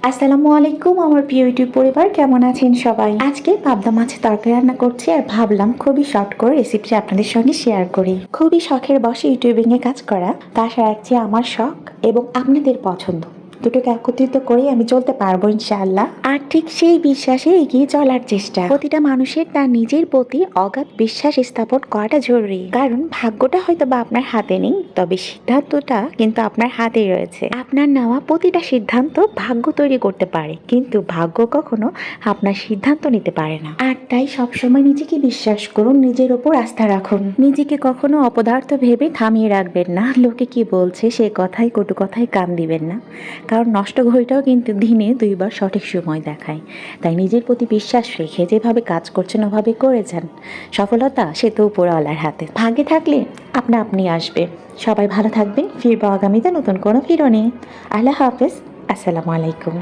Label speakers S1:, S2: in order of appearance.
S1: আসসালামু আলাইকুম আমার প্রিয় ইউটিউব পরিবার, কেমন আছেন সবাই? আজকে পাবদা মাছের তরকারি রান্না করছি আর ভাবলাম খুবই শর্ট করে রেসিপিটা আপনাদের সঙ্গে শেয়ার করি। খুবই শখের বসে ইউটিউবিং এ কাজ করা, তা আশা রাখছি আমার শখ এবং আপনাদের পছন্দ দুটোকে একত্রিত করে আমি চলতে পারবো ইনশাআল্লাহ। আর ঠিক সেই বিশ্বাসে এগিয়ে চলার চেষ্টা। প্রতিটা মানুষের তার নিজের প্রতি অগাধ বিশ্বাস স্থাপন করাটা জরুরি, কারণ ভাগ্যটা হয়তো বা আপনার হাতে নেই, তবে সিদ্ধান্তটা কিন্তু আপনার হাতেই রয়েছে। আপনার নেওয়া প্রতিটা সিদ্ধান্ত ভাগ্য তৈরি করতে পারে, কিন্তু ভাগ্য কখনো আপনার সিদ্ধান্ত নিতে পারে না। আর তাই সবসময় নিজেকে বিশ্বাস করুন, নিজের ওপর আস্থা রাখুন। নিজেকে কখনো অপদার্থ ভেবে থামিয়ে রাখবেন না। লোকে কি বলছে সে কথায় কটু কথায় কান দিবেন না, কারণ নষ্ট ঘড়িটাও কিন্তু দিনে দুইবার সঠিক সময় দেখায়। তাই নিজের প্রতি বিশ্বাস রেখে যেভাবে কাজ করছেন ওভাবে করে যান। সফলতা সে তো উপরওয়ালার হাতে, ভাগ্যে থাকলে আপনা আপনি আসবে। সবাই ভালো থাকবেন, ফিরবো আগামীতে নতুন কোনো ভিডিও নিয়ে। আল্লাহ হাফেজ, আসসালামু আলাইকুম।